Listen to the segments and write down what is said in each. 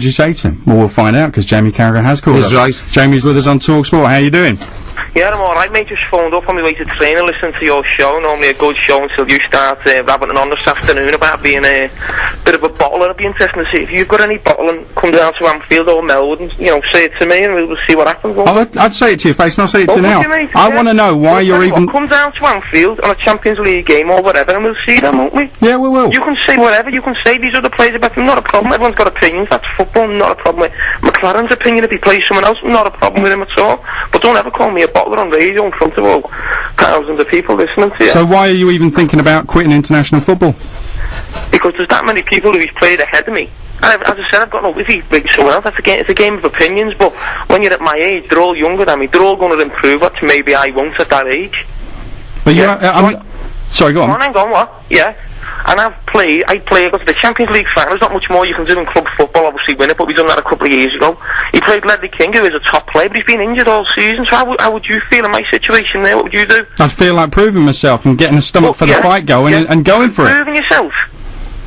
did you say to him? Well, we'll find out, because Jamie Carragher has called us. Right. Jamie's with us on talkSPORT. How you doing? Yeah, I'm alright, mate. Just phoned up on my way to training, listening to your show. Normally a good show until you start rabbiting on this afternoon about being a bit of a bottler. It'd be interesting to see if you've got any bottling. Come down to Anfield or Melwood and, say it to me and we'll see what happens. I'd say it to your face, and I'll say it to you now. I want to know why you're even... Come down to Anfield on a Champions League game or whatever and we'll see them, won't we? Yeah, we will. You can say whatever. You can say these other players are better. Not a problem. Everyone's got opinions. That's football. Not a problem with McLaren's opinion if he plays someone else. Not a problem with him at all. But don't ever call me a bottler on radio in front of all thousands of people listening to you. So why are you even thinking about quitting international football? Because there's that many people who've played ahead of me. And as I said, I've got no... If he brings someone else, it's a game of opinions. But when you're at my age, they're all younger than me. They're all going to improve, which maybe I won't at that age. But sorry, go on. Hang on, what? Yeah. And I play, I got to the Champions League final. There's not much more you can do in club football, obviously win it, but we've done that a couple of years ago. He played Ledley King, who is a top player, but he's been injured all season, so how would you feel in my situation there? What would you do? I'd feel like proving myself and getting a stomach for the fight going and going for it. Proving yourself?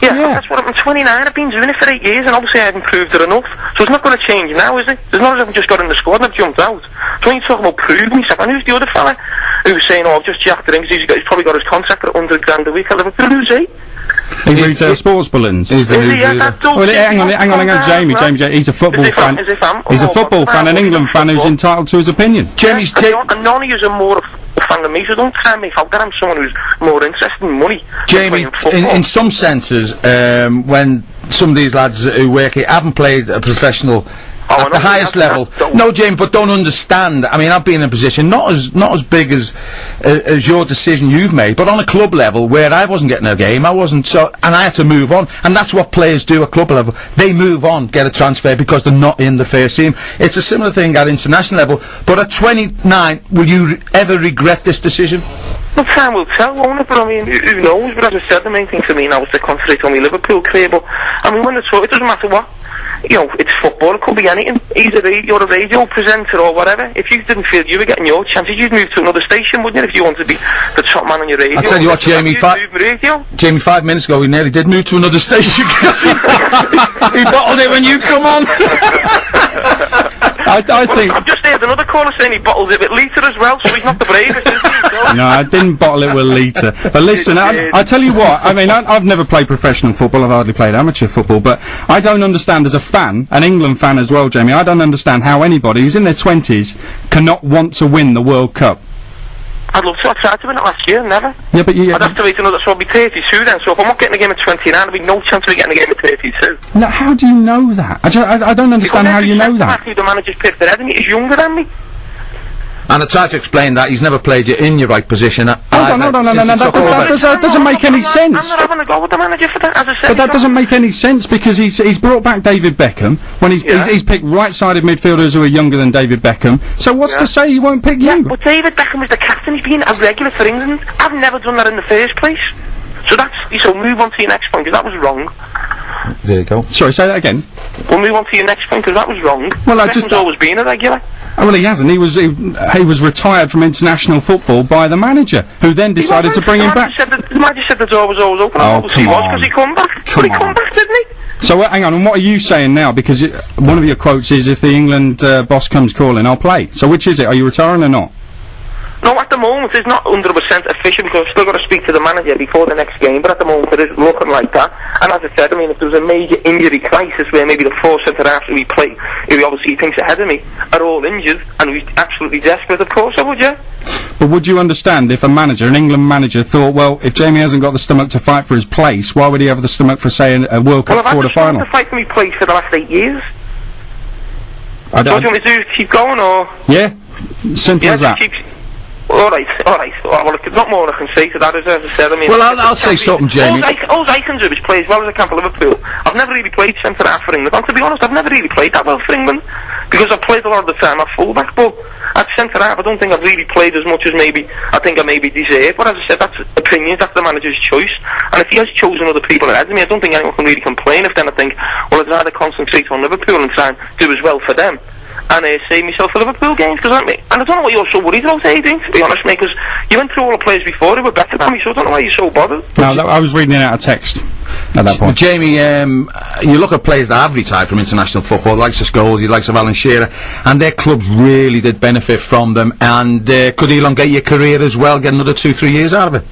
Yeah, that's what I'm 29, I've been doing it for 8 years, and obviously I haven't proved it enough. So it's not going to change now, is it? It's not as if I've just got in the squad and I've jumped out. So when you talk about proving yourself, and who's the other fella who's saying, I've just jacked it in because he's probably got his contract at $100,000 a week at Liverpool, who's he? In retail sports bulletins. Hang on, Jamie, he's a football fan. He's a football fan, an England fan who's entitled to his opinion. Jamie's and none of you are more a fan than me, so don't tell me if I'm someone who's more interested in money. Jamie, in some senses, when some of these lads who work here haven't played a professional at the highest level. No, Jamie, but don't understand. I mean, I've been in a position not as big as your decision you've made, but on a club level where I wasn't getting a game, and I had to move on, and that's what players do at club level. They move on, get a transfer because they're not in the first team. It's a similar thing at international level. But at 29, will you ever regret this decision? Well, time will tell, won't it? But I mean, who knows? But as I said, the main thing for me now is to concentrate on my Liverpool career. But I mean, when it's it doesn't matter what. It's football, it could be anything. You're a radio presenter or whatever. If you didn't feel you were getting your chances, you'd move to another station, wouldn't you, if you wanted to be the top man on your radio? I'll tell you what, Jamie, 5 minutes ago, he nearly did move to another station. He bottled it when you come on. I think... I've just heard another caller saying he bottled it with Lita as well, so he's not the bravest, is he? No, I didn't bottle it with Lita. But listen, I tell you what, I mean, I've never played professional football, I've hardly played amateur football, but I don't understand as a fan, an England fan as well, Jamie, I don't understand how anybody who's in their 20s cannot want to win the World Cup. I'd love to. I tried to win it last year, never. Yeah, but I'd have to wait another, so I'll be 32 then, so if I'm not getting a game at 29, there'll be no chance of me getting a game at 32. No, how do you know that? I don't understand how you know that. The manager's picked ahead of me, he's younger than me. And I tried to explain that he's never played you in your right position. No, that doesn't make any sense. I'm not having a go with the manager for that, as I said. But that doesn't make any sense because he's brought back David Beckham when he's picked right-sided midfielders who are younger than David Beckham. So what's to say he won't pick you? Yeah, but David Beckham was the captain. He's been a regular for England. I've never done that in the first place. So move on to your next point because that was wrong. There you go. Sorry, say that again. We'll move on to your next point because that was wrong. Well, Beckham's always been a regular. Oh, well, he hasn't. He was retired from international football by the manager, who then decided to bring him back. The manager said the door was always open. Oh, come on. Because he come back. But he come back, didn't he? So, hang on, and what are you saying now? Because one of your quotes is, if the England boss comes calling, I'll play. So which is it? Are you retiring or not? No, at the moment it's not 100% official because I've still got to speak to the manager before the next game, but at the moment it is looking like that. And as I said, I mean, if there's a major injury crisis where maybe the 4 centre-halves who he obviously thinks ahead of me, are all injured and he's absolutely desperate, of course I would, yeah. But would you understand if an England manager, thought, well, if Jamie hasn't got the stomach to fight for his place, why would he have the stomach for, say, a World Cup quarter-final? I've had the stomach to fight for my place for the last 8 years. What do you want me to do? Keep going, or...? Yeah, simple as that. Alright. Well, there's not more I can say to that, as I said. I mean, well, I'll say something, Jamie. All I can do is play as well as I can for Liverpool. I've never really played centre-half for England. And to be honest, I've never really played that well for England. Because I've played a lot of the time at full-back, but at centre-half, I don't think I've really played as much as I think I maybe deserve. But as I said, that's opinions, that's the manager's choice. And if he has chosen other people ahead of me, I don't think anyone can really complain. If then I think, well, I'd rather concentrate on Liverpool and try and do as well for them. And save myself for Liverpool games, because and I don't know why you're so worried about Adrian, to be honest, mate, because you went through all the players before who were better than me, so I don't know why you're so bothered. No, I was reading it out of text. at that point. Jamie, you look at players that have retired from international football, like Scholes, the likes of Alan Shearer, and their clubs really did benefit from them, and could elongate your career as well, get another 2-3 years out of it.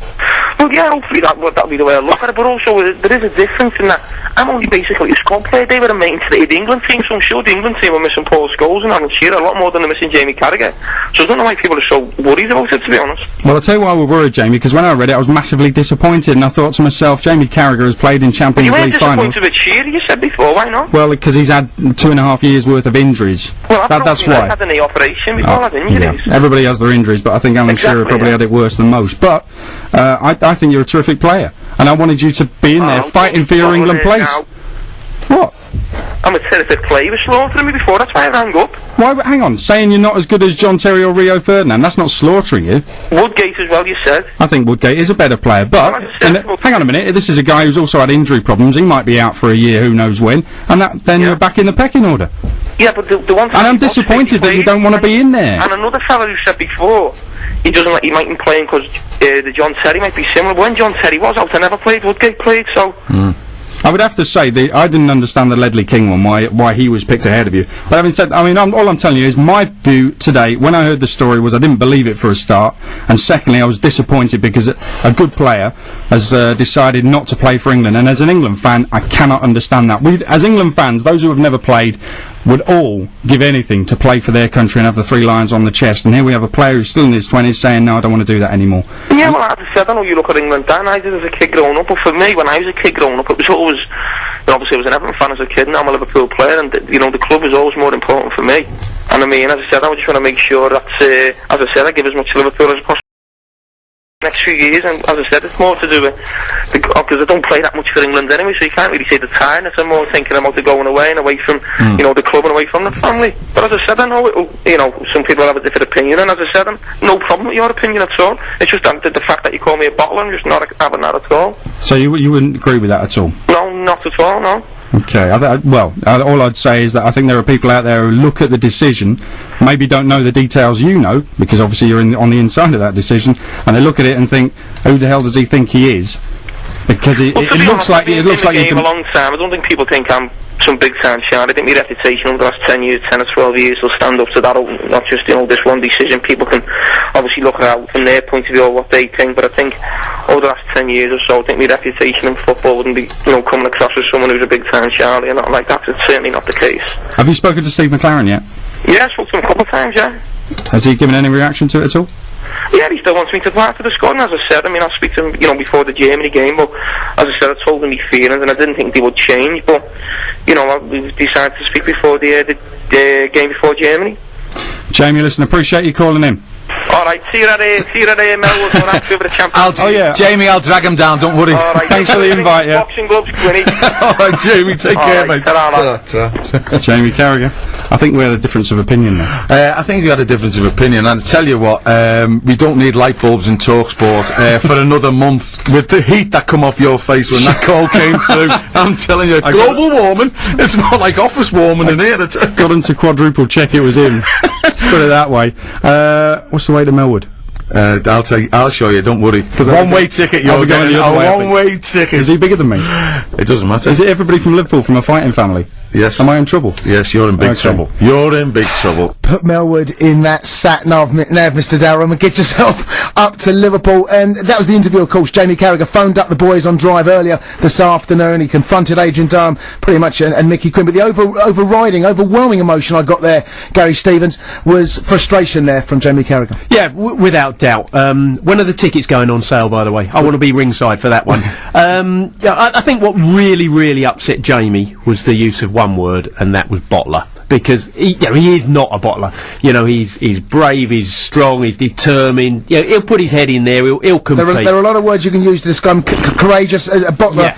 Well, yeah, hopefully that'll be the way I look at it, but also there is a difference in that I'm only basically a squad player. They were a main to the England team, so I'm sure the England team were missing Paul Scholes and Alan Shearer a lot more than they're missing Jamie Carragher. So I don't know why people are so worried about it, to be honest. Well, I'll tell you why we're worried, Jamie, because when I read it, I was massively disappointed, and I thought to myself, Jamie Carragher has played in Champions League finals. You weren't disappointed with Shearer, you said before, why not? Well, because he's had 2.5 years worth of injuries. Well, that's why. I had a knee operation before I had injuries. Yeah. Everybody has their injuries, but I think Alan Shearer probably had it worse than most. But I think you're a terrific player, and I wanted you to be in there fighting for your England place. What? I'm a terrific player. You were slaughtering me before, that's why I rang up. Why? Hang on, saying you're not as good as John Terry or Rio Ferdinand, that's not slaughtering you. Woodgate as well, you said. I think Woodgate is a better player, but hang on a minute, this is a guy who's also had injury problems. He might be out for a year, who knows when, and then you're back in the pecking order. Yeah, but the one thing, and I'm disappointed that you don't want to be in there. And another fella who said before, he mightn't play because the John Terry might be similar. But when John Terry was out, I never played. Woodgate played, so. I would have to say I didn't understand the Ledley King one, why he was picked ahead of you. But having said, I mean, all I'm telling you is my view today, when I heard the story, was I didn't believe it for a start, and secondly, I was disappointed because a good player has decided not to play for England, and as an England fan, I cannot understand that. As England fans, those who have never played would all give anything to play for their country and have the 3 lions on the chest, and here we have a player who's still in his 20s saying, no, I don't want to do that anymore. Yeah, well, as I said, I know you look at England, Dan, I did as a kid growing up, but for me, when I was a kid growing up, it was always, obviously I was an Everton fan as a kid, now I'm a Liverpool player, and the club was always more important for me. And I mean, as I said, I just want to make sure that, as I said, I give as much to Liverpool as possible next few years, and as I said, it's more to do with because I don't play that much for England anyway, so you can't really say the tiredness. I'm more thinking about the going away and away from the club and away from the family. But as I said, I know some people have a different opinion, and as I said, no problem with your opinion at all. It's just the fact that you call me a bottler, I'm just not having that at all. So you wouldn't agree with that at all? No, not at all, no. Okay, all I'd say is that I think there are people out there who look at the decision, maybe don't know the details you know, because obviously you're on the inside of that decision, and they look at it and think, who the hell does he think he is? Because it looks like you can. A long time. I don't think people think I'm some big time shard. I think my reputation over the last 10 or 12 years will stand up to that. Not just this one decision. People can obviously look at it from their point of view or what they think. But I think over the last 10 years or so, I think my reputation in football wouldn't be coming across as someone who's a big time Charlie and not like that. It's certainly not the case. Have you spoken to Steve McLaren yet? Yeah, I spoke to him a couple of times. Yeah. Has he given any reaction to it at all? Yeah, he still wants me to part of the squad, and as I said, I mean, I'll speak to him, before the Germany game, but as I said, I told him my feelings, and I didn't think they would change, but, we decided to speak before the game before Germany. Jamie, listen, appreciate you calling in. Alright, see you at Melwood when I'm over the Champions. Jamie, I'll drag him down, don't worry. Right, thanks for the invite, yeah. Boxing gloves, Quinny. Alright, Jamie, take care, mate. Jamie Carragher. I think we had a difference of opinion there. I think we had a difference of opinion, and I tell you what, we don't need light bulbs in talkSPORT for another month. With the heat that come off your face when that call came through, I'm telling you, global warming, it's more like office warming in here. Got him to quadruple check it was him. Put it that way. What's the way to Melwood? I'll show you, don't worry. One-way ticket, you're getting a one-way ticket. Is he bigger than me? It doesn't matter. Is it everybody from Liverpool from a fighting family? Yes. Am I in trouble? Yes, you're in big trouble. You're in big trouble. Put Melwood in that sat-nav, Mr. Durham, and get yourself up to Liverpool. And that was the interview, of course. Jamie Carragher phoned up the boys on Drive earlier this afternoon. He confronted Adrian Durham, pretty much, and Mickey Quinn. But the overwhelming emotion I got there, Gary Stevens, was frustration there from Jamie Carragher. Yeah, without doubt. When are the tickets going on sale, by the way? I want to be ringside for that one. I think what really, really upset Jamie was the use of one word, and that was bottler. Because he is not a bottler. He's brave, he's strong, he's determined. He'll put his head in there. He'll compete. There are a lot of words you can use to describe him. Courageous, a bottler. Yeah.